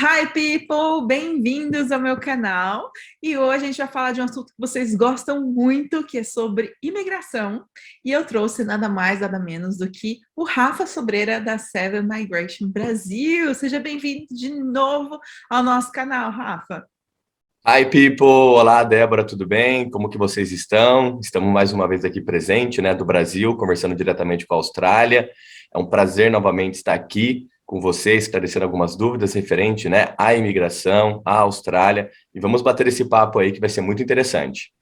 Hi, people! Bem-vindos ao meu canal. E hoje a gente vai falar de um assunto que vocês gostam muito, que é sobre imigração. E eu trouxe nada mais, nada menos do que o Rafa Sobreira, da Seven Migration Brasil. Seja bem-vindo de novo ao nosso canal, Rafa. Hi, people! Olá, Débora, tudo bem? Como que vocês estão? Estamos mais uma vez aqui presente, né, do Brasil, conversando diretamente com a Austrália. É um prazer novamente estar aqui com vocês, esclarecendo algumas dúvidas referente, né, à imigração, à Austrália. E vamos bater esse papo aí que vai ser muito interessante.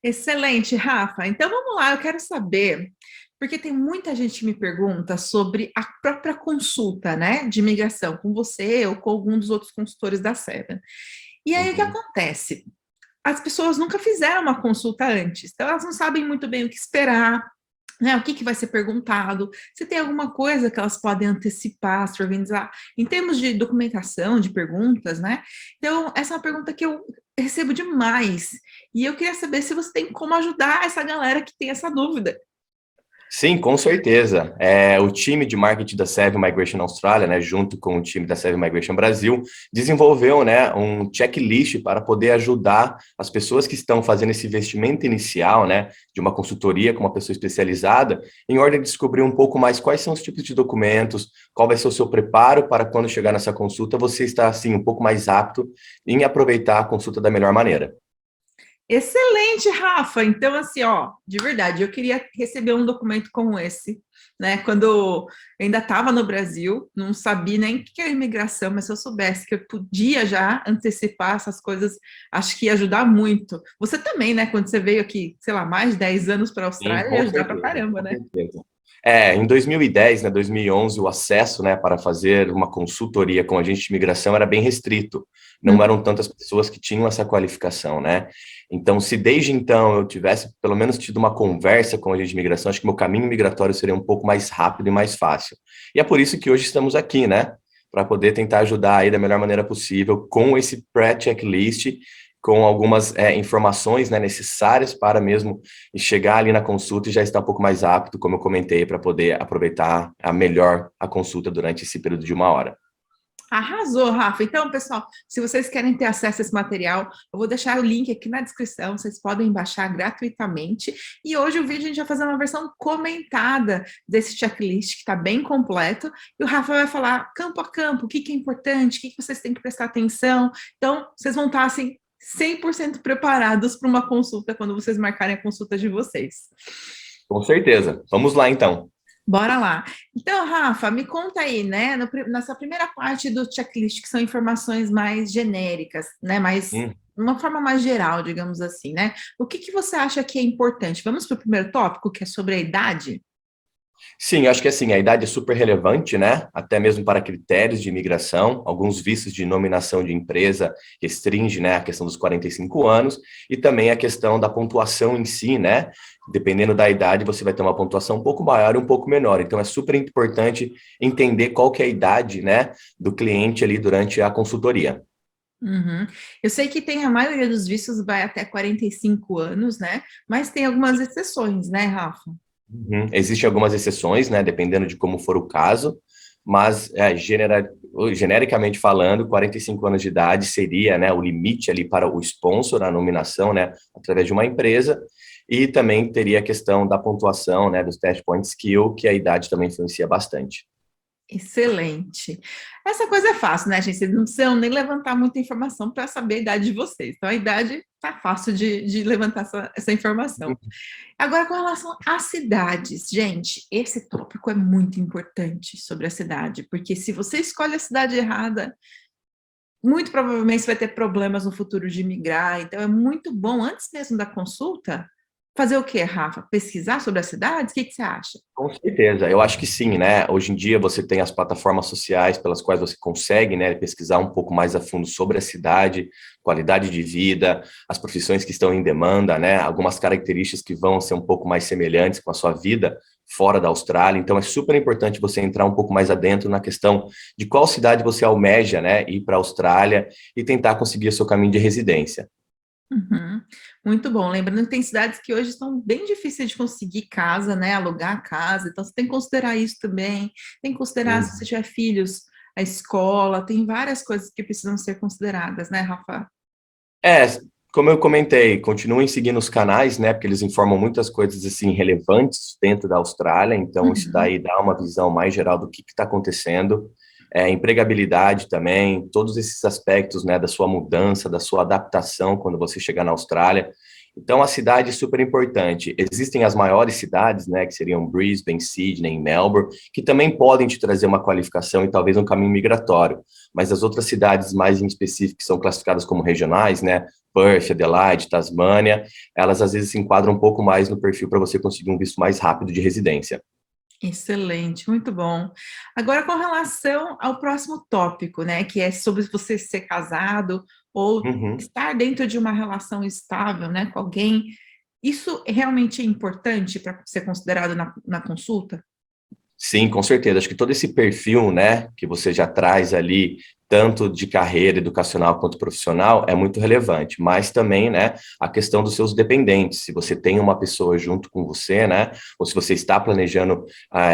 Excelente, Rafa. Então vamos lá, eu quero saber, porque tem muita gente que me pergunta sobre a própria consulta, né, de imigração com você ou com algum dos outros consultores da Seven. E aí o que Uhum. acontece? As pessoas nunca fizeram uma consulta antes, então elas não sabem muito bem o que esperar, né? O que, que vai ser perguntado, se tem alguma coisa que elas podem antecipar, se organizar, em termos de documentação, de perguntas, né? Então, essa é uma pergunta que eu recebo demais, e eu queria saber se você tem como ajudar essa galera que tem essa dúvida. Sim, com certeza. O time de marketing da Seven Migration Austrália, né, junto com o time da Seven Migration Brasil, desenvolveu, né, um checklist para poder ajudar as pessoas que estão fazendo esse investimento inicial, né, de uma consultoria com uma pessoa especializada, em ordem de descobrir um pouco mais quais são os tipos de documentos, qual vai ser o seu preparo para quando chegar nessa consulta, você estar, assim, um pouco mais apto em aproveitar a consulta da melhor maneira. Excelente, Rafa. Então, assim, ó, de verdade, eu queria receber um documento como esse, né? Quando eu ainda estava no Brasil, não sabia nem o que era imigração, mas se eu soubesse que eu podia já antecipar essas coisas, acho que ia ajudar muito. Você também, né? Quando você veio aqui, sei lá, mais de 10 anos para a Sim, Austrália, ia com ajudar pra certeza, caramba, com né? certeza. Em 2010, né, 2011, o acesso, né, para fazer uma consultoria com agente de imigração era bem restrito. Não Uhum. eram tantas pessoas que tinham essa qualificação, né? Então, se desde então eu tivesse pelo menos tido uma conversa com o agente de imigração, acho que meu caminho migratório seria um pouco mais rápido e mais fácil. E é por isso que hoje estamos aqui, né? Para poder tentar ajudar aí da melhor maneira possível com esse pré-checklist, com algumas informações, né, necessárias para mesmo chegar ali na consulta e já estar um pouco mais apto, como eu comentei, para poder aproveitar a melhor a consulta durante esse período de uma hora. Arrasou, Rafa. Então, pessoal, se vocês querem ter acesso a esse material, eu vou deixar o link aqui na descrição, vocês podem baixar gratuitamente. E hoje o vídeo a gente vai fazer uma versão comentada desse checklist, que está bem completo, e o Rafa vai falar campo a campo, o que que é importante, o que que vocês têm que prestar atenção. Então, vocês vão estar, assim, 100% preparados para uma consulta quando vocês marcarem a consulta de vocês. Com certeza. Vamos lá, então. Bora lá. Então, Rafa, me conta aí, né, nessa primeira parte do checklist, que são informações mais genéricas, né, mais, Hum. uma forma mais geral, digamos assim, né? O que que você acha que é importante? Vamos para o primeiro tópico, que é sobre a idade? Sim, acho que assim, a idade é super relevante, né? Até mesmo para critérios de imigração. Alguns vistos de nominação de empresa restringe, né, a questão dos 45 anos e também a questão da pontuação em si, né? Dependendo da idade, você vai ter uma pontuação um pouco maior e um pouco menor. Então é super importante entender qual que é a idade, né, do cliente ali durante a consultoria. Uhum. Eu sei que tem a maioria dos vistos vai até 45 anos, né? Mas tem algumas exceções, né, Rafa? Uhum. Existem algumas exceções, né, dependendo de como for o caso, mas genericamente falando, 45 anos de idade seria, né, o limite ali para o sponsor, a nominação, né, através de uma empresa, e também teria a questão da pontuação, né, dos test point skill, que a idade também influencia bastante. Excelente. Essa coisa é fácil, né, gente? Vocês não precisam nem levantar muita informação para saber a idade de vocês. Então, a idade tá fácil de levantar essa informação. Agora, com relação às cidades, gente, esse tópico é muito importante sobre a cidade, porque se você escolhe a cidade errada, muito provavelmente você vai ter problemas no futuro de migrar. Então, é muito bom, antes mesmo da consulta, fazer o quê, Rafa? Pesquisar sobre as cidades? O que que você acha? Com certeza, eu acho que sim, né? Hoje em dia você tem as plataformas sociais pelas quais você consegue, né, pesquisar um pouco mais a fundo sobre a cidade, qualidade de vida, as profissões que estão em demanda, né? Algumas características que vão ser um pouco mais semelhantes com a sua vida fora da Austrália. Então é super importante você entrar um pouco mais adentro na questão de qual cidade você almeja, né, ir para a Austrália e tentar conseguir o seu caminho de residência. Uhum. Muito bom. Lembrando que tem cidades que hoje estão bem difíceis de conseguir casa, né? Alugar casa. Então, você tem que considerar isso também. Tem que considerar se você tiver filhos, a escola, tem várias coisas que precisam ser consideradas, né, Rafa? É, como eu comentei, continuem seguindo os canais, né, porque eles informam muitas coisas, assim, relevantes dentro da Austrália, então isso Uhum. daí dá uma visão mais geral do que está acontecendo. Empregabilidade também, todos esses aspectos, né, da sua mudança, da sua adaptação quando você chegar na Austrália. Então, a cidade é super importante. Existem as maiores cidades, né, que seriam Brisbane, Sydney, Melbourne, que também podem te trazer uma qualificação e talvez um caminho migratório. Mas as outras cidades mais em específico, que são classificadas como regionais, né, Perth, Adelaide, Tasmânia, elas às vezes se enquadram um pouco mais no perfil para você conseguir um visto mais rápido de residência. Excelente, muito bom. Agora, com relação ao próximo tópico, né, que é sobre você ser casado ou Uhum. estar dentro de uma relação estável, né, com alguém, isso realmente é importante para ser considerado na consulta? Sim, com certeza. Acho que todo esse perfil, né, que você já traz ali, tanto de carreira educacional quanto profissional, é muito relevante. Mas também, né, a questão dos seus dependentes. Se você tem uma pessoa junto com você, né, ou se você está planejando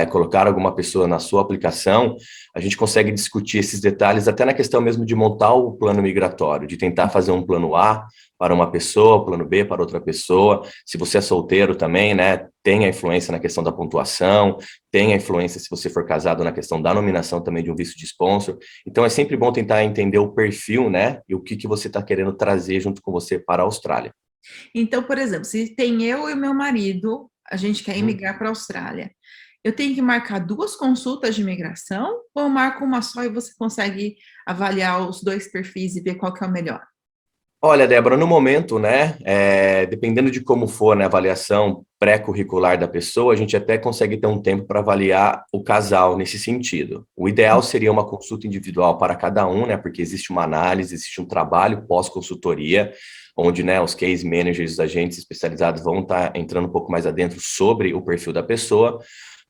colocar alguma pessoa na sua aplicação, a gente consegue discutir esses detalhes até na questão mesmo de montar o plano migratório, de tentar fazer um plano A para uma pessoa, plano B para outra pessoa. Se você é solteiro também, né, tem a influência na questão da pontuação, tem a influência se você for casado na questão da nominação também de um visto de sponsor. Então é sempre bom tentar entender o perfil, né, e o que que você está querendo trazer junto com você para a Austrália. Então, por exemplo, se tem eu e o meu marido, a gente quer Uhum. imigrar para a Austrália, eu tenho que marcar duas consultas de imigração ou eu marco uma só e você consegue avaliar os dois perfis e ver qual que é o melhor? Olha, Débora, no momento, né, dependendo de como for, né, a avaliação pré-curricular da pessoa, a gente até consegue ter um tempo para avaliar o casal nesse sentido. O ideal seria uma consulta individual para cada um, né, porque existe uma análise, existe um trabalho pós-consultoria, onde, né, os case managers, os agentes especializados vão estar entrando um pouco mais adentro sobre o perfil da pessoa,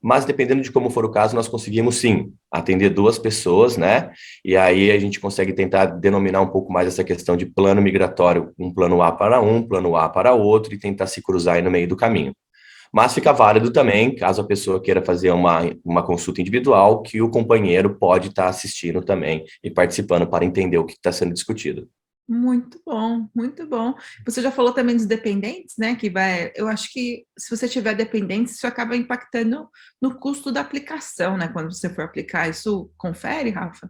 mas dependendo de como for o caso, nós conseguimos sim atender duas pessoas, né? E aí a gente consegue tentar denominar um pouco mais essa questão de plano migratório, um plano A para um, plano A para outro, e tentar se cruzar aí no meio do caminho. Mas fica válido também, caso a pessoa queira fazer uma consulta individual, que o companheiro pode estar assistindo também e participando para entender o que está sendo discutido. Muito bom, muito bom. Você já falou também dos dependentes, né? Que vai, eu acho que se você tiver dependentes, isso acaba impactando no custo da aplicação, né? Quando você for aplicar, isso confere, Rafa?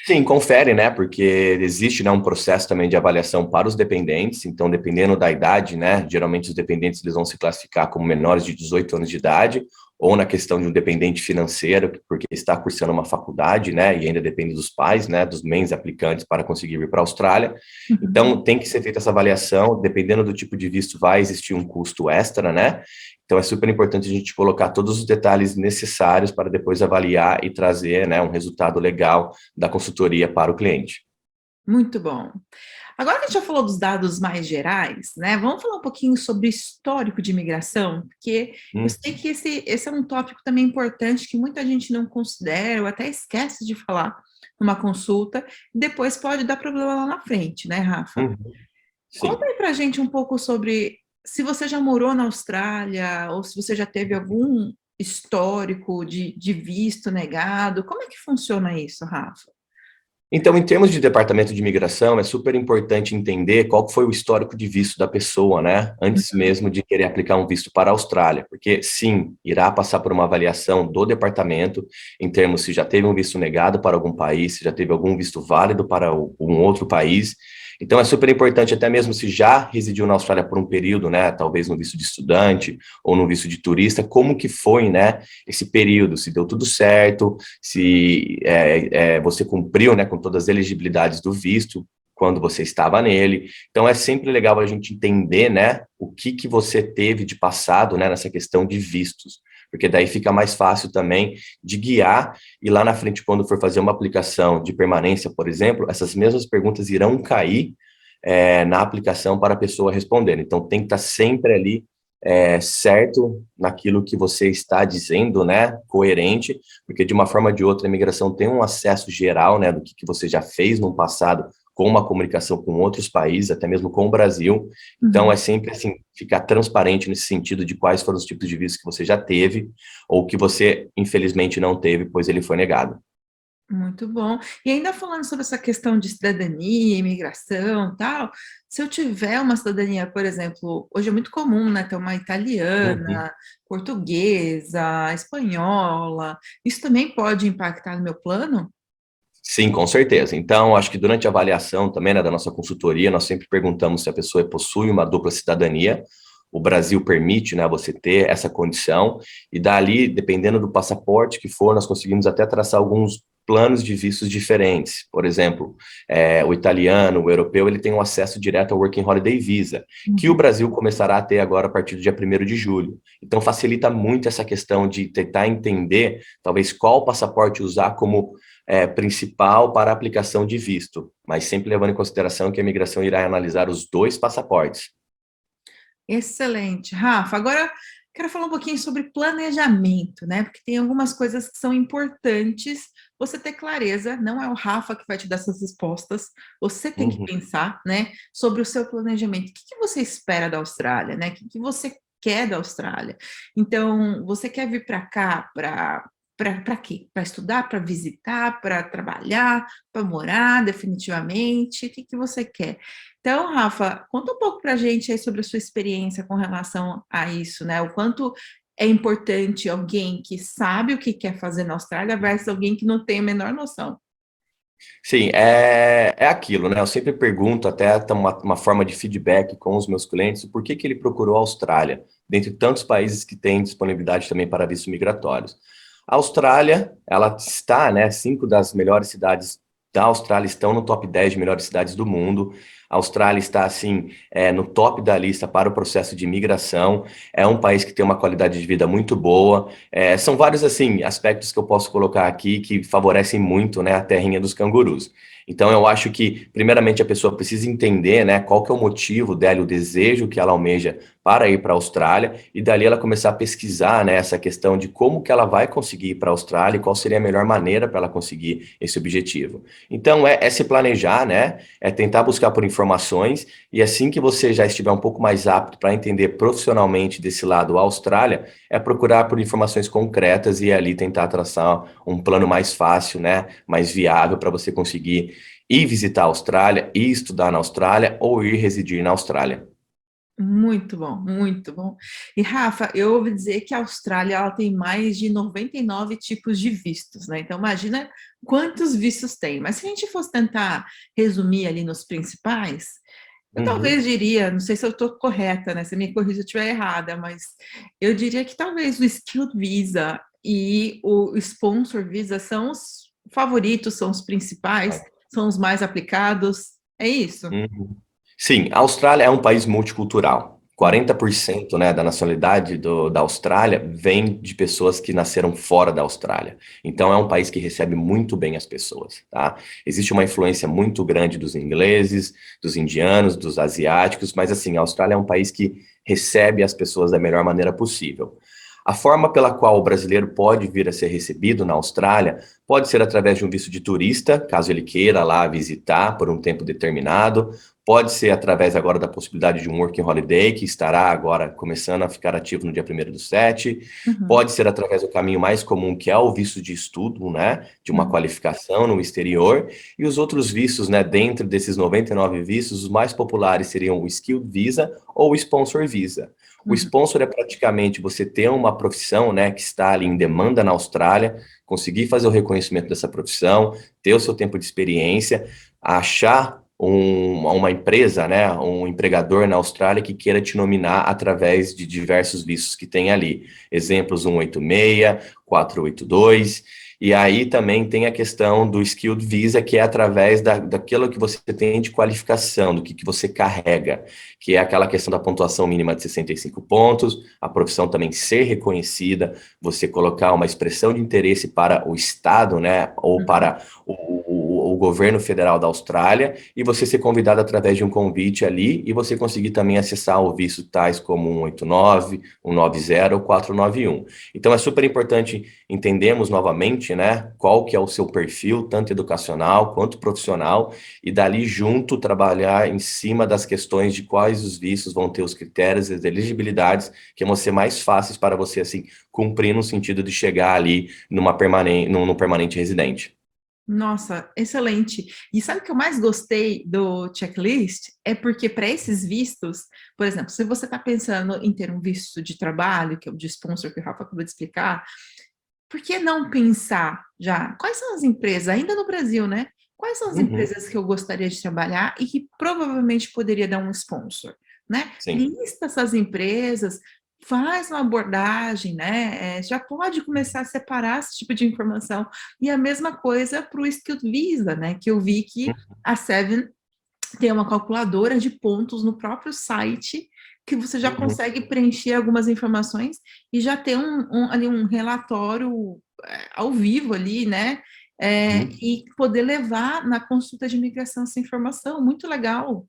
Sim, confere, né? Porque existe, né, um processo também de avaliação para os dependentes. Então, dependendo da idade, né? Geralmente os dependentes eles vão se classificar como menores de 18 anos de idade, ou na questão de um dependente financeiro, porque está cursando uma faculdade, né? E ainda depende dos pais, né? Dos meios aplicantes para conseguir vir para a Austrália. Uhum. Então, tem que ser feita essa avaliação. Dependendo do tipo de visto, vai existir um custo extra, né? Então, é super importante a gente colocar todos os detalhes necessários para depois avaliar e trazer, né, um resultado legal da consultoria para o cliente. Muito bom. Agora que a gente já falou dos dados mais gerais, né? Vamos falar um pouquinho sobre o histórico de imigração, porque eu Hum. sei que esse é um tópico também importante que muita gente não considera ou até esquece de falar numa consulta, e depois pode dar problema lá na frente, né, Rafa? Uhum. Conta Sim. aí pra gente um pouco sobre se você já morou na Austrália ou se você já teve algum histórico de visto negado. Como é que funciona isso, Rafa? Então, em termos de departamento de imigração, é super importante entender qual foi o histórico de visto da pessoa, né? Antes mesmo de querer aplicar um visto para a Austrália, porque sim, irá passar por uma avaliação do departamento em termos se já teve um visto negado para algum país, se já teve algum visto válido para um outro país. Então, é super importante, até mesmo se já residiu na Austrália por um período, né? Talvez no visto de estudante ou no visto de turista, como que foi, né? Esse período, se deu tudo certo, se você cumpriu, né, com todas as elegibilidades do visto quando você estava nele. Então é sempre legal a gente entender, né, o que que você teve de passado, né, nessa questão de vistos, porque daí fica mais fácil também de guiar e lá na frente quando for fazer uma aplicação de permanência, por exemplo, essas mesmas perguntas irão cair na aplicação para a pessoa responder. Então tem que estar sempre ali certo naquilo que você está dizendo, né, coerente, porque de uma forma ou de outra a imigração tem um acesso geral, né, do que você já fez no passado com uma comunicação com outros países, até mesmo com o Brasil. Então Uhum. é sempre assim ficar transparente nesse sentido de quais foram os tipos de vistos que você já teve ou que você infelizmente não teve, pois ele foi negado. Muito bom. E ainda falando sobre essa questão de cidadania, imigração, tal, se eu tiver uma cidadania, por exemplo, hoje é muito comum, né, ter uma Uhum. italiana, portuguesa, espanhola, isso também pode impactar no meu plano? Sim, com certeza. Então, acho que durante a avaliação também, né, da nossa consultoria, nós sempre perguntamos se a pessoa possui uma dupla cidadania. O Brasil permite, né, você ter essa condição, e dali, dependendo do passaporte que for, nós conseguimos até traçar alguns planos de vistos diferentes. Por exemplo, o italiano, o europeu, ele tem um acesso direto ao Working Holiday Visa, que o Uhum. Brasil começará a ter agora a partir do dia 1º de julho. Então, facilita muito essa questão de tentar entender, talvez, qual passaporte usar como principal para a aplicação de visto, mas sempre levando em consideração que a imigração irá analisar os dois passaportes. Excelente. Rafa, agora quero falar um pouquinho sobre planejamento, né? Porque tem algumas coisas que são importantes você ter clareza, não é o Rafa que vai te dar essas respostas, você tem que Uhum. pensar, né, sobre o seu planejamento. O que que você espera da Austrália, né? O que que você quer da Austrália? Então, você quer vir para cá para quê? Para estudar, para visitar, para trabalhar, para morar definitivamente? O que que você quer? Então, Rafa, conta um pouco para a gente aí sobre a sua experiência com relação a isso, né? O quanto é importante alguém que sabe o que quer fazer na Austrália versus alguém que não tem a menor noção. Sim, é aquilo, né? Eu sempre pergunto, até uma forma de feedback com os meus clientes, por que que ele procurou a Austrália, dentre tantos países que têm disponibilidade também para vistos migratórios. A Austrália, ela está, né? 5 das melhores cidades da Austrália estão no top 10 de melhores cidades do mundo. A Austrália está, assim, no top da lista para o processo de imigração. É um país que tem uma qualidade de vida muito boa. São vários, assim, aspectos que eu posso colocar aqui que favorecem muito, né, a terrinha dos cangurus. Então, eu acho que, primeiramente, a pessoa precisa entender, né, qual que é o motivo dela, o desejo que ela almeja para ir para a Austrália, e dali ela começar a pesquisar, né, essa questão de como que ela vai conseguir ir para a Austrália e qual seria a melhor maneira para ela conseguir esse objetivo. Então, é se planejar, né, é tentar buscar por informações, e assim que você já estiver um pouco mais apto para entender profissionalmente desse lado a Austrália, é procurar por informações concretas e ali tentar traçar um plano mais fácil, né, mais viável para você conseguir ir visitar a Austrália, ir estudar na Austrália ou ir residir na Austrália. Muito bom, muito bom. E Rafa, eu ouvi dizer que a Austrália ela tem mais de 99 tipos de vistos, né? Então imagina quantos vistos tem. Mas se a gente fosse tentar resumir ali nos principais, eu talvez Uhum. diria, não sei se eu estou correta, né? Você me corrija se eu estiver errada, mas eu diria que talvez o Skilled Visa e o Sponsor Visa são os favoritos, são os principais, são os mais aplicados. É isso? Uhum. Sim, a Austrália é um país multicultural. 40%, né, da nacionalidade da Austrália vem de pessoas que nasceram fora da Austrália. Então é um país que recebe muito bem as pessoas, tá? Existe uma influência muito grande dos ingleses, dos indianos, dos asiáticos, mas assim, a Austrália é um país que recebe as pessoas da melhor maneira possível. A forma pela qual o brasileiro pode vir a ser recebido na Austrália pode ser através de um visto de turista, caso ele queira lá visitar por um tempo determinado. Pode ser através agora da possibilidade de um Working Holiday, que estará agora começando a ficar ativo no dia 1º do 7. Uhum, Pode ser através do caminho mais comum, que é o visto de estudo, né? De uma uhum, qualificação no exterior. E os outros vistos, né? Dentro desses 99 vistos, os mais populares seriam o Skilled Visa ou o Sponsor Visa. O uhum. sponsor é praticamente você ter uma profissão, né, que está ali em demanda na Austrália, conseguir fazer o reconhecimento dessa profissão, ter o seu tempo de experiência, achar uma empresa, né, um empregador na Austrália que queira te nominar através de diversos vistos que tem ali. Exemplos 186, 482. E aí também tem a questão do Skilled Visa, que é através daquilo que você tem de qualificação, do que você carrega, que é aquela questão da pontuação mínima de 65 pontos, a profissão também ser reconhecida, você colocar uma expressão de interesse para o Estado, né, ou Uhum. para o governo federal da Austrália, e você ser convidado através de um convite ali, e você conseguir também acessar o visto tais como 189, 190 ou 491. Então é super importante entendermos novamente, né, qual que é o seu perfil, tanto educacional quanto profissional, e dali junto trabalhar em cima das questões de quais os vistos vão ter os critérios e as elegibilidades que vão ser mais fáceis para você, assim, cumprir no sentido de chegar ali no permanente residente. Nossa, excelente. E sabe o que eu mais gostei do checklist? É porque para esses vistos, por exemplo, se você está pensando em ter um visto de trabalho, que é o de sponsor que o Rafa acabou de explicar, por que não pensar já? Quais são as empresas, ainda no Brasil, né? Quais são as Uhum, empresas que eu gostaria de trabalhar e que provavelmente poderia dar um sponsor, né? sim. Lista essas empresas, faz uma abordagem, né? Já pode começar a separar esse tipo de informação. E a mesma coisa para o Skilled Visa, né? Que eu vi que a Seven tem uma calculadora de pontos no próprio site que você já Uhum, consegue preencher algumas informações e já ter ali um relatório ao vivo ali, né? uhum. E poder levar na consulta de imigração essa informação. Muito legal.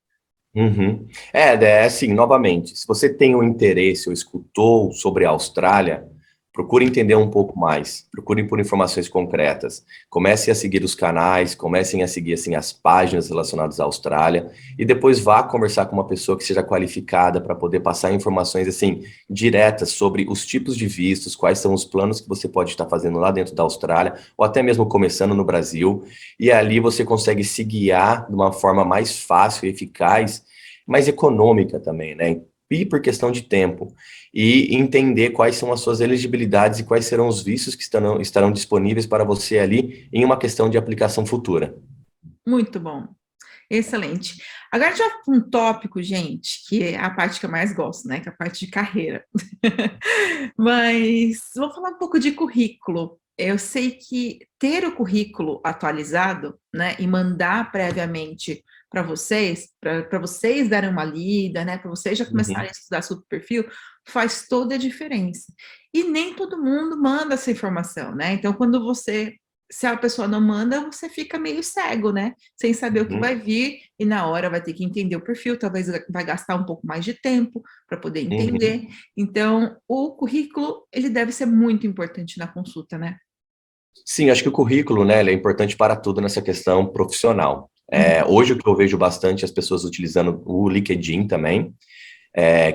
Uhum. É assim, novamente, se você tem um interesse ou escutou sobre a Austrália, procure entender um pouco mais, procure por informações concretas. Comece a seguir os canais, comecem a seguir assim as páginas relacionadas à Austrália e depois vá conversar com uma pessoa que seja qualificada para poder passar informações assim diretas sobre os tipos de vistos, quais são os planos que você pode estar fazendo lá dentro da Austrália ou até mesmo começando no Brasil. E ali você consegue se guiar de uma forma mais fácil e eficaz, mais econômica também, né? E por questão de tempo. E entender quais são as suas elegibilidades e quais serão os vistos que estarão disponíveis para você ali em uma questão de aplicação futura. Muito bom. Excelente. Agora já um tópico, gente, que é a parte que eu mais gosto, né? Que é a parte de carreira. Mas vou falar um pouco de currículo. Eu sei que ter o currículo atualizado, né, e mandar previamente para vocês darem uma lida, né, para vocês já começarem Uhum, a estudar sobre o perfil, faz toda a diferença. E nem todo mundo manda essa informação, né? Então, se a pessoa não manda, você fica meio cego, né? Sem saber o que uhum, vai vir, e na hora vai ter que entender o perfil, talvez vai gastar um pouco mais de tempo para poder uhum. entender. Então, o currículo, ele deve ser muito importante na consulta, né? Sim, acho que o currículo, né, ele é importante para tudo nessa questão profissional. Uhum, Hoje o que eu vejo bastante as pessoas utilizando o LinkedIn também,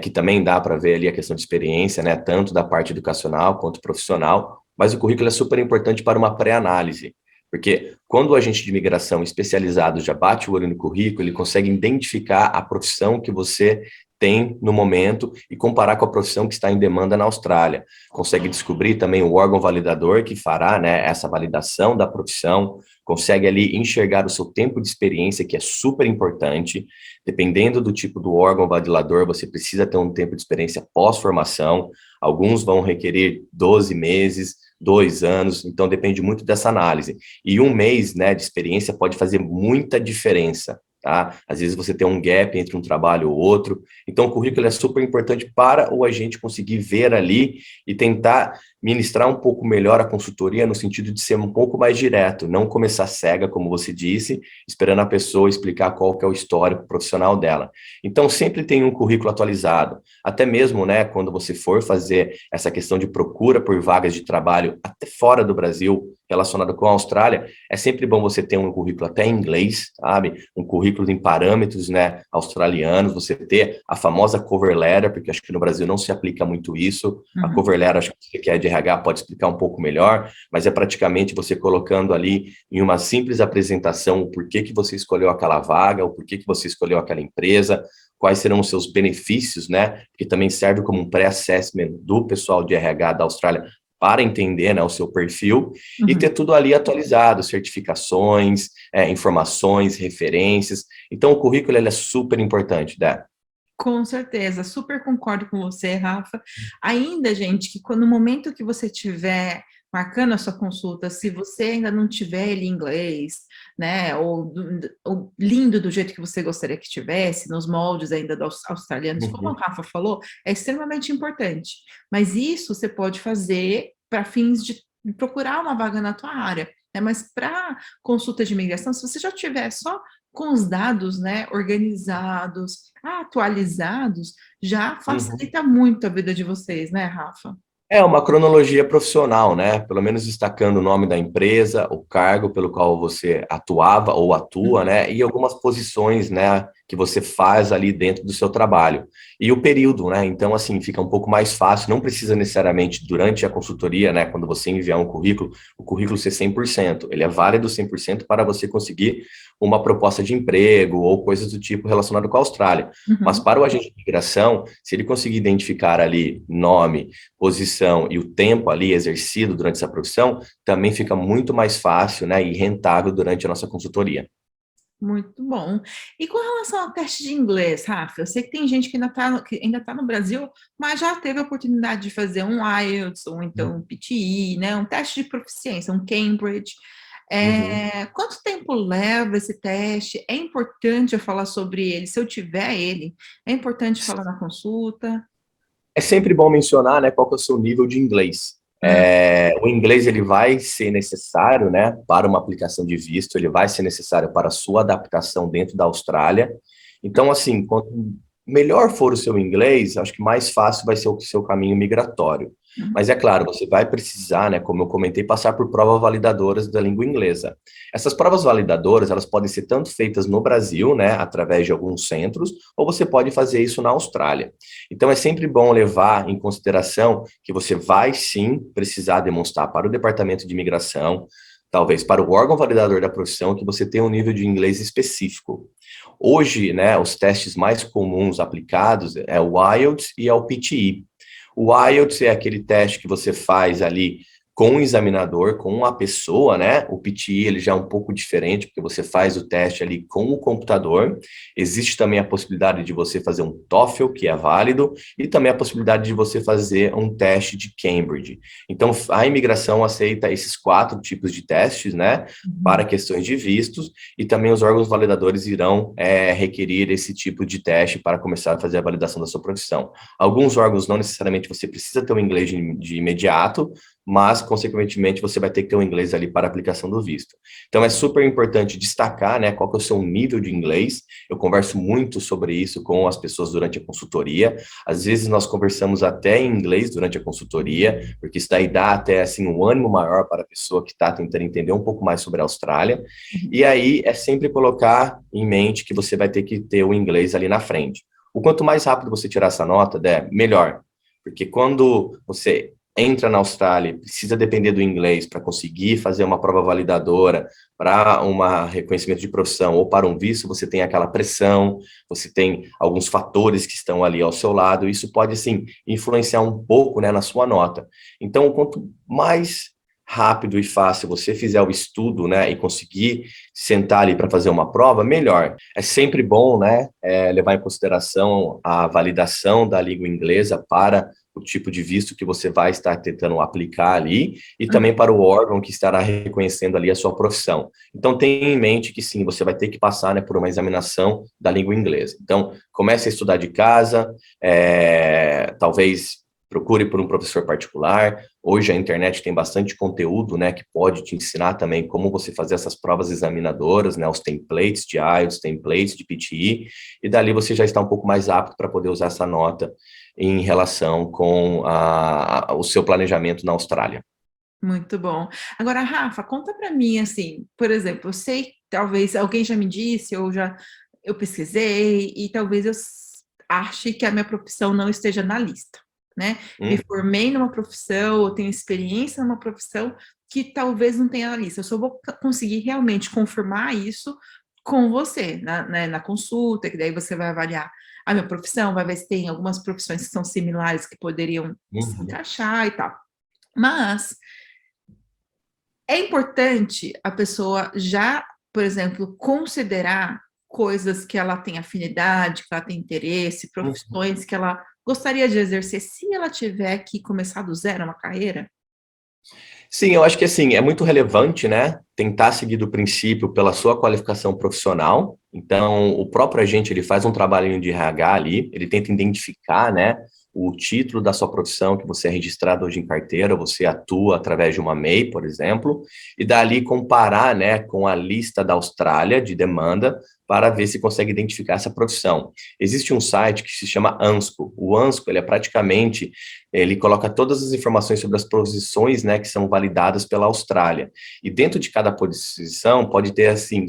que também dá para ver ali a questão de experiência, né, tanto da parte educacional quanto profissional, mas o currículo é super importante para uma pré-análise, porque quando o agente de imigração especializado já bate o olho no currículo, ele consegue identificar a profissão que você tem no momento e comparar com a profissão que está em demanda na Austrália. Consegue descobrir também o órgão validador que fará, né, essa validação da profissão, consegue ali enxergar o seu tempo de experiência, que é super importante. Dependendo do tipo do órgão validador, você precisa ter um tempo de experiência pós-formação. Alguns vão requerer 12 meses, 2 anos, então depende muito dessa análise. E um mês, né, de experiência pode fazer muita diferença, tá? Às vezes você tem um gap entre um trabalho ou outro. Então o currículo é super importante para o agente conseguir ver ali e tentar ministrar um pouco melhor a consultoria no sentido de ser um pouco mais direto, não começar cega, como você disse, esperando a pessoa explicar qual que é o histórico profissional dela. Então, sempre tem um currículo atualizado, até mesmo, né, quando você for fazer essa questão de procura por vagas de trabalho até fora do Brasil, relacionado com a Austrália, é sempre bom você ter um currículo até em inglês, sabe? Um currículo em parâmetros, né, australianos, você ter a famosa cover letter, porque acho que no Brasil não se aplica muito isso. A uhum, cover letter, acho que você que é de RH pode explicar um pouco melhor, mas é praticamente você colocando ali em uma simples apresentação o porquê que você escolheu aquela vaga, o porquê que você escolheu aquela empresa, quais serão os seus benefícios, né? Que também serve como um pré-assessment do pessoal de RH da Austrália para entender, né, o seu perfil e ter uhum. tudo ali atualizado, certificações, informações, referências. Então, o currículo ele é super importante, né? Com certeza, super concordo com você, Rafa. Ainda, gente, que no momento que você estiver marcando a sua consulta, se você ainda não tiver ele em inglês, né, ou lindo do jeito que você gostaria que tivesse, nos moldes ainda dos australianos, como o Uhum, Rafa falou, é extremamente importante. Mas isso você pode fazer para fins de procurar uma vaga na tua área. Né? Mas para consulta de imigração, se você já tiver só com os dados, né, organizados, atualizados, já uhum. facilita muito a vida de vocês, né, Rafa? É uma cronologia profissional, né? Pelo menos destacando o nome da empresa, o cargo pelo qual você atuava ou atua, Uhum. né? E algumas posições, né, que você faz ali dentro do seu trabalho. E o período, né? Então, assim, fica um pouco mais fácil, não precisa necessariamente durante a consultoria, né, quando você enviar um currículo, o currículo ser 100%. Ele é válido 100% para você conseguir uma proposta de emprego ou coisas do tipo relacionado com a Austrália. Mas Uhum. para o agente de imigração, se ele conseguir identificar ali nome, posição e o tempo ali exercido durante essa profissão, também fica muito mais fácil, né, e rentável durante a nossa consultoria. Muito bom. E com relação ao teste de inglês, Rafa, eu sei que tem gente que ainda tá no Brasil, mas já teve a oportunidade de fazer um IELTS ou então um PTE, né? Um teste de proficiência, um Cambridge. Uhum. Quanto tempo leva esse teste? É importante eu falar sobre ele, se eu tiver ele, é importante falar na consulta. É sempre bom mencionar, né, qual que é o seu nível de inglês. Hum. O inglês ele vai ser necessário, né, para uma aplicação de visto, ele vai ser necessário para a sua adaptação dentro da Austrália. Então, assim, quanto melhor for o seu inglês, acho que mais fácil vai ser o seu caminho migratório. Hum. Mas é claro, você vai precisar, né, como eu comentei, passar por provas validadoras da língua inglesa. Essas provas validadoras, elas podem ser tanto feitas no Brasil, né, através de alguns centros, ou você pode fazer isso na Austrália. Então, é sempre bom levar em consideração que você vai sim precisar demonstrar para o Departamento de Imigração, talvez para o órgão validador da profissão, que você tem um nível de inglês específico. Hoje, né, os testes mais comuns aplicados é o IELTS e é o PTE. O IELTS é aquele teste que você faz ali com o examinador, com a pessoa, né? O PTE ele já é um pouco diferente, porque você faz o teste ali com o computador. Existe também a possibilidade de você fazer um TOEFL, que é válido, e também a possibilidade de você fazer um teste de Cambridge. Então, a imigração aceita esses 4 tipos de testes, né? Para Uhum. questões de vistos, e também os órgãos validadores irão requerir esse tipo de teste para começar a fazer a validação da sua profissão. Alguns órgãos não necessariamente você precisa ter o inglês de imediato, mas, consequentemente, você vai ter que ter o inglês ali para a aplicação do visto. Então, é super importante destacar, né, qual que é o seu nível de inglês. Eu converso muito sobre isso com as pessoas durante a consultoria. Às vezes, nós conversamos até em inglês durante a consultoria, porque isso daí dá até, assim, um ânimo maior para a pessoa que está tentando entender um pouco mais sobre a Austrália. Uhum. E aí, é sempre colocar em mente que você vai ter que ter o inglês ali na frente. O quanto mais rápido você tirar essa nota, Dé, melhor. Porque quando você entra na Austrália, precisa depender do inglês para conseguir fazer uma prova validadora, para um reconhecimento de profissão ou para um visto, você tem aquela pressão, você tem alguns fatores que estão ali ao seu lado, isso pode, assim, influenciar um pouco, né, na sua nota. Então, quanto mais rápido e fácil você fizer o estudo, né, e conseguir sentar ali para fazer uma prova, melhor. É sempre bom, né, levar em consideração a validação da língua inglesa para o tipo de visto que você vai estar tentando aplicar ali e também para o órgão que estará reconhecendo ali a sua profissão. Então, tenha em mente que sim, você vai ter que passar, né, por uma examinação da língua inglesa. Então, comece a estudar de casa, talvez procure por um professor particular. Hoje a internet tem bastante conteúdo, né, que pode te ensinar também como você fazer essas provas examinadoras, né, os templates de IELTS, templates de PTE, e dali você já está um pouco mais apto para poder usar essa nota em relação com o seu planejamento na Austrália. Muito bom. Agora, Rafa, conta para mim, assim, por exemplo, eu sei, talvez alguém já me disse, eu pesquisei, e talvez ache que a minha profissão não esteja na lista, né? Me Hum, formei numa profissão, eu tenho experiência numa profissão que talvez não tenha na lista. Eu só vou conseguir realmente confirmar isso com você, na consulta, que daí você vai avaliar a minha profissão, vai ver se tem algumas profissões que são similares que poderiam se uhum. encaixar e tal. Mas é importante a pessoa já, por exemplo, considerar coisas que ela tem afinidade, que ela tem interesse, Uhum. profissões que ela gostaria de exercer, se ela tiver que começar do zero uma carreira? Sim, eu acho que assim, é muito relevante, né, tentar seguir do princípio pela sua qualificação profissional, Então, o próprio agente, ele faz um trabalhinho de RH ali, ele tenta identificar, né, o título da sua profissão, que você é registrado hoje em carteira, você atua através de uma MEI, por exemplo, e dali comparar, né, com a lista da Austrália de demanda para ver se consegue identificar essa profissão. Existe um site que se chama Ansco. O Ansco, ele é praticamente, ele coloca todas as informações sobre as posições, né, que são validadas pela Austrália. E dentro de cada posição pode ter, assim,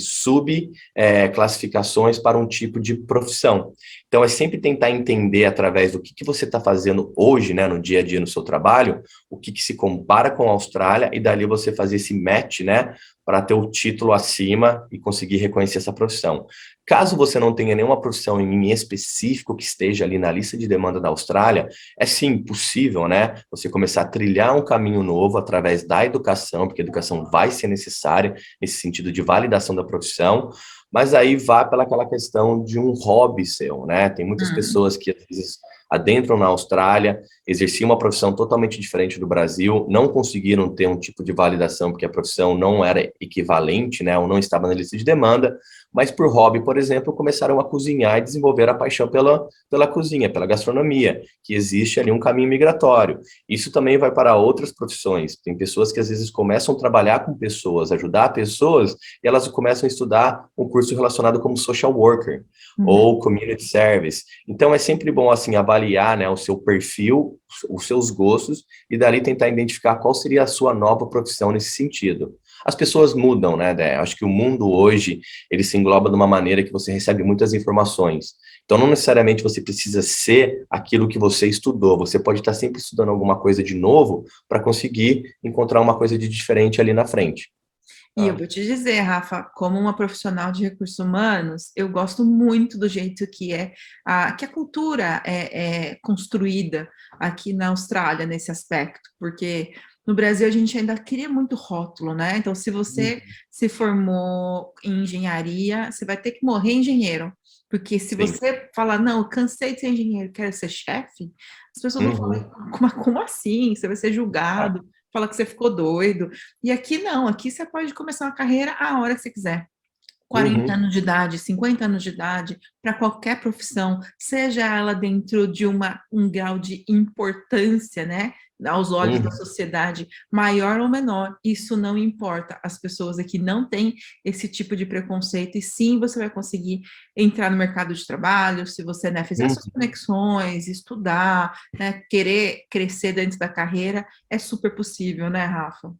classificações para um tipo de profissão. Então, é sempre tentar entender através do que você está fazendo hoje, né, no dia a dia no seu trabalho, o que se compara com a Austrália, e dali você fazer esse match, né, para ter o título acima e conseguir reconhecer essa profissão. Caso você não tenha nenhuma profissão em específico que esteja ali na lista de demanda da Austrália, é sim possível, né, você começar a trilhar um caminho novo através da educação, porque a educação vai ser necessária nesse sentido de validação da profissão, mas aí vá pelaquela questão de um hobby seu, né? Tem muitas pessoas que às vezes adentram na Austrália, exerciam uma profissão totalmente diferente do Brasil, não conseguiram ter um tipo de validação porque a profissão não era equivalente, né, ou não estava na lista de demanda, mas por hobby, por exemplo, começaram a cozinhar e desenvolver a paixão pela cozinha, pela gastronomia, que existe ali um caminho migratório. Isso também vai para outras profissões. Tem pessoas que às vezes começam a trabalhar com pessoas, ajudar pessoas, e elas começam a estudar um curso relacionado como social worker ou community service. Então é sempre bom assim avaliar, né, o seu perfil, os seus gostos e dali tentar identificar qual seria a sua nova profissão nesse sentido. As pessoas mudam, né, Dé? Acho que o mundo hoje, ele se engloba de uma maneira que você recebe muitas informações. Então, não necessariamente você precisa ser aquilo que você estudou. Você pode estar sempre estudando alguma coisa de novo para conseguir encontrar uma coisa de diferente ali na frente. E eu vou te dizer, Rafa, como uma profissional de recursos humanos, eu gosto muito do jeito que a cultura é construída aqui na Austrália nesse aspecto, porque no Brasil a gente ainda cria muito rótulo, né? Então, se você se formou em engenharia, você vai ter que morrer engenheiro, porque se Sim. você falar, não, eu cansei de ser engenheiro, quero ser chefe, as pessoas vão falar, Uhum. como assim? Você vai ser julgado, fala que você ficou doido. E aqui não, aqui você pode começar uma carreira a hora que você quiser. 40 Uhum. anos de idade, 50 anos de idade, para qualquer profissão, seja ela dentro de um grau de importância, né, aos olhos da Uhum. sociedade, maior ou menor, isso não importa. As pessoas aqui não têm esse tipo de preconceito, e sim, você vai conseguir entrar no mercado de trabalho, se você, né, fizer suas Uhum. conexões, estudar, né, querer crescer dentro da carreira, é super possível, né, Rafa?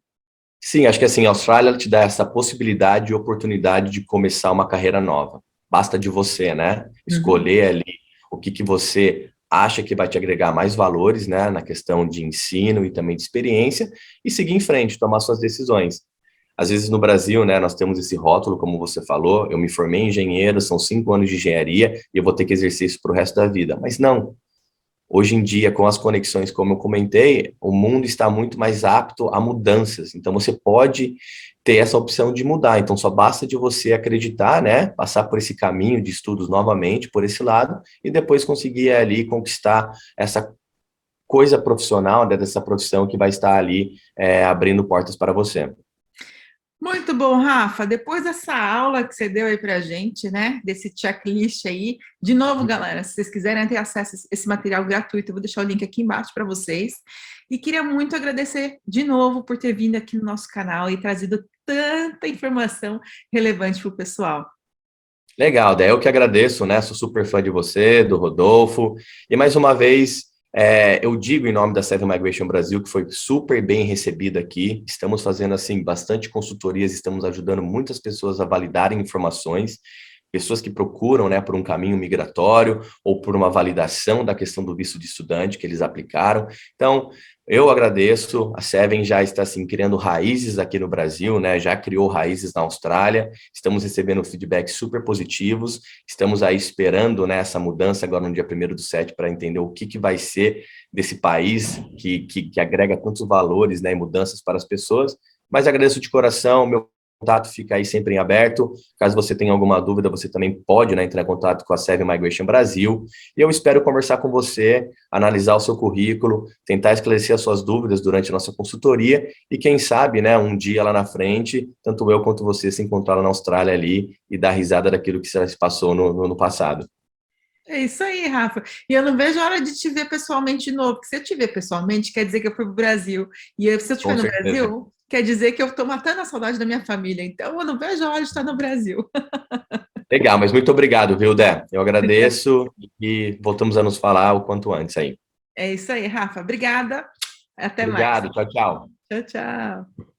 Sim, acho que assim, a Austrália te dá essa possibilidade e oportunidade de começar uma carreira nova. Basta de você, né? Uhum. Escolher ali o que você acha que vai te agregar mais valores, né? Na questão de ensino e também de experiência, e seguir em frente, tomar suas decisões. Às vezes no Brasil, né, nós temos esse rótulo, como você falou, eu me formei em engenheiro, são 5 anos de engenharia, e eu vou ter que exercer isso para o resto da vida. Mas não, hoje em dia, com as conexões, como eu comentei, o mundo está muito mais apto a mudanças. Então, você pode ter essa opção de mudar. Então, só basta de você acreditar, né? Passar por esse caminho de estudos novamente, por esse lado, e depois conseguir ali conquistar essa coisa profissional, né, dessa profissão que vai estar ali abrindo portas para você. Muito bom, Rafa. Depois dessa aula que você deu aí para a gente, né, desse checklist aí, de novo, galera, se vocês quiserem ter acesso a esse material gratuito, eu vou deixar o link aqui embaixo para vocês. E queria muito agradecer de novo por ter vindo aqui no nosso canal e trazido tanta informação relevante para o pessoal. Legal, daí eu que agradeço, né? Sou super fã de você, do Rodolfo. E mais uma vez, eu digo em nome da Seven Migration Brasil, que foi super bem recebida aqui. Estamos fazendo, assim, bastante consultorias, estamos ajudando muitas pessoas a validarem informações, pessoas que procuram, né, por um caminho migratório ou por uma validação da questão do visto de estudante que eles aplicaram. Então, eu agradeço, a Seven já está assim criando raízes aqui no Brasil, né? Já criou raízes na Austrália. Estamos recebendo feedbacks super positivos. Estamos aí esperando, né, essa mudança agora no dia 1º/7 para entender o que vai ser desse país que agrega tantos valores, né, e mudanças para as pessoas. Mas agradeço de coração, meu contato fica aí sempre em aberto. Caso você tenha alguma dúvida, você também pode, né, entrar em contato com a Seven Migration Brasil. E eu espero conversar com você, analisar o seu currículo, tentar esclarecer as suas dúvidas durante a nossa consultoria e quem sabe, né, um dia lá na frente, tanto eu quanto você se encontraram na Austrália ali e dar risada daquilo que se passou no passado. É isso aí, Rafa. E eu não vejo a hora de te ver pessoalmente de novo, porque se eu te ver pessoalmente, quer dizer que eu fui para o Brasil. Se eu estiver Com no certeza. Brasil, quer dizer que eu estou matando a saudade da minha família. Então, eu não vejo a hora de estar no Brasil. Legal, mas muito obrigado, viu, Dé? Eu agradeço e voltamos a nos falar o quanto antes aí. É isso aí, Rafa. Obrigada. Até mais. Obrigado, tchau, tchau. Tchau, tchau.